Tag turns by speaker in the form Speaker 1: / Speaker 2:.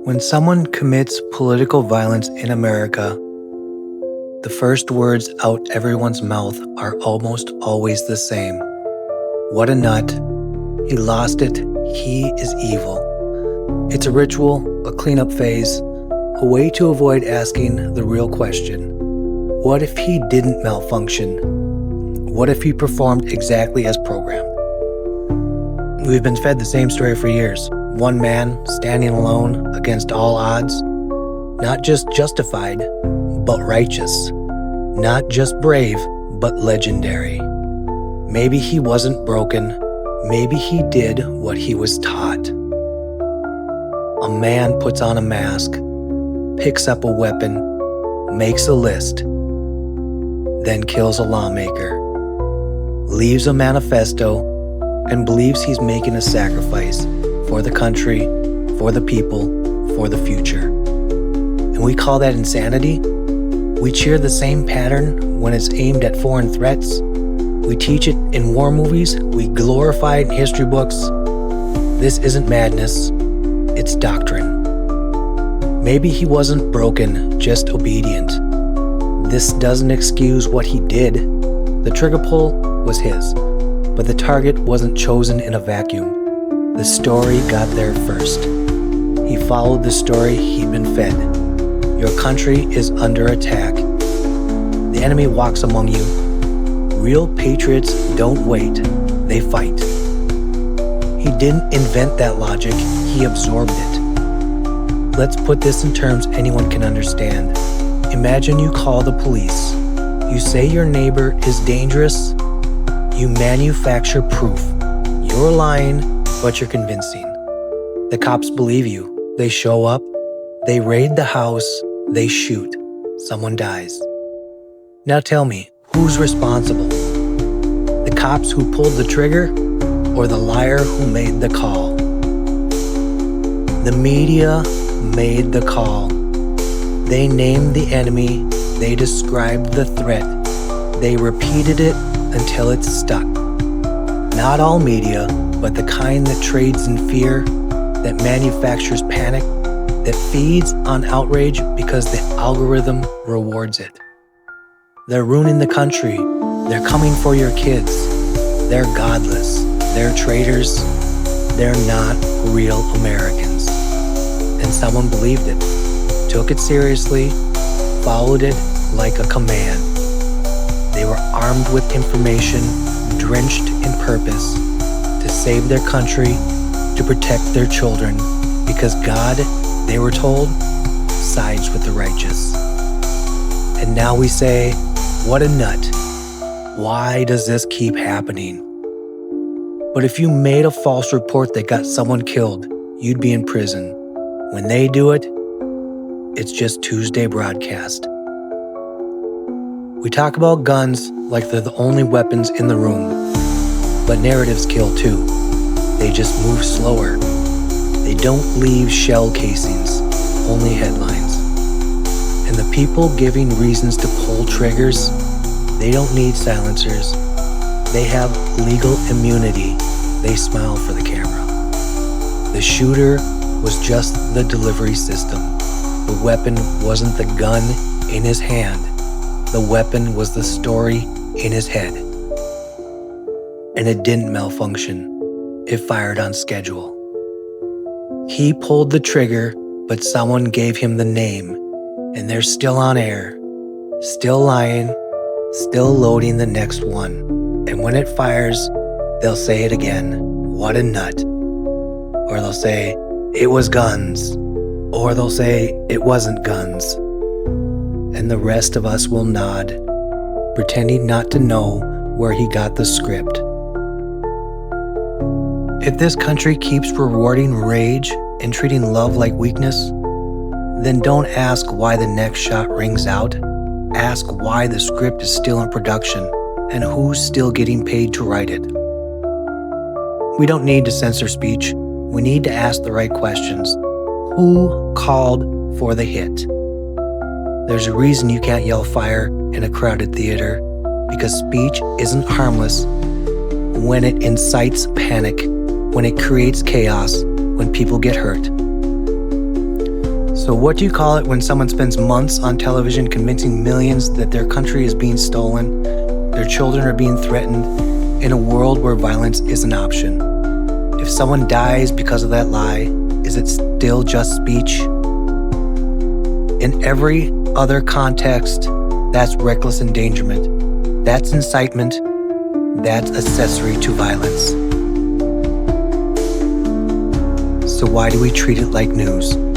Speaker 1: When someone commits political violence in America, the first words out everyone's mouth are almost always the same. What a nut. He lost it. He is evil. It's a ritual, a cleanup phase, a way to avoid asking the real question. What if he didn't malfunction? What if he performed exactly as programmed? We've been fed the same story for years. One man standing alone against all odds. Not just justified, but righteous. Not just brave, but legendary. Maybe he wasn't broken. Maybe he did what he was taught. A man puts on a mask, picks up a weapon, makes a list, then kills a lawmaker, leaves a manifesto, and believes he's making a sacrifice for the country, for the people, for the future. And we call that insanity. We cheer the same pattern when it's aimed at foreign threats. We teach it in war movies. We glorify it in history books. This isn't madness, it's doctrine. Maybe he wasn't broken, just obedient. This doesn't excuse what he did. The trigger pull was his, but the target wasn't chosen in a vacuum. The story got there first. He followed the story he'd been fed. Your country is under attack. The enemy walks among you. Real patriots don't wait, they fight. He didn't invent that logic, he absorbed it. Let's put this in terms anyone can understand. Imagine you call the police. You say your neighbor is dangerous. You manufacture proof. You're lying, but you're convincing. The cops believe you. They show up. They raid the house. They shoot. Someone dies. Now tell me, who's responsible? The cops who pulled the trigger, or the liar who made the call? The media made the call. They named the enemy. They described the threat. They repeated it until it stuck. Not all media, but the kind that trades in fear, that manufactures panic, that feeds on outrage because the algorithm rewards it. They're ruining the country. They're coming for your kids. They're godless. They're traitors. They're not real Americans. And someone believed it, took it seriously, followed it like a command. They were armed with information, drenched in purpose, to save their country, to protect their children, because God, they were told, sides with the righteous. And now we say, what a nut. Why does this keep happening? But if you made a false report that got someone killed, you'd be in prison. When they do it, it's just Tuesday broadcast. We talk about guns like they're the only weapons in the room, but narratives kill too. They just move slower. They don't leave shell casings, only headlines. And the people giving reasons to pull triggers, they don't need silencers. They have legal immunity. They smile for the camera. The shooter was just the delivery system. The weapon wasn't the gun in his hand. The weapon was the story in his head. And it didn't malfunction. It fired on schedule. He pulled the trigger, but someone gave him the name, and they're still on air, still lying, still loading the next one. And when it fires, they'll say it again, what a nut. Or they'll say, it was guns. Or they'll say, it wasn't guns. And the rest of us will nod, pretending not to know where he got the script. If this country keeps rewarding rage and treating love like weakness, then don't ask why the next shot rings out. Ask why the script is still in production and who's still getting paid to write it. We don't need to censor speech. We need to ask the right questions. Who called for the hit? There's a reason you can't yell fire in a crowded theater, because speech isn't harmless when it incites panic, when it creates chaos, when people get hurt. So what do you call it when someone spends months on television convincing millions that their country is being stolen, their children are being threatened, in a world where violence is an option? If someone dies because of that lie, is it still just speech? In every other context, that's reckless endangerment. That's incitement. That's accessory to violence. So why do we treat it like news?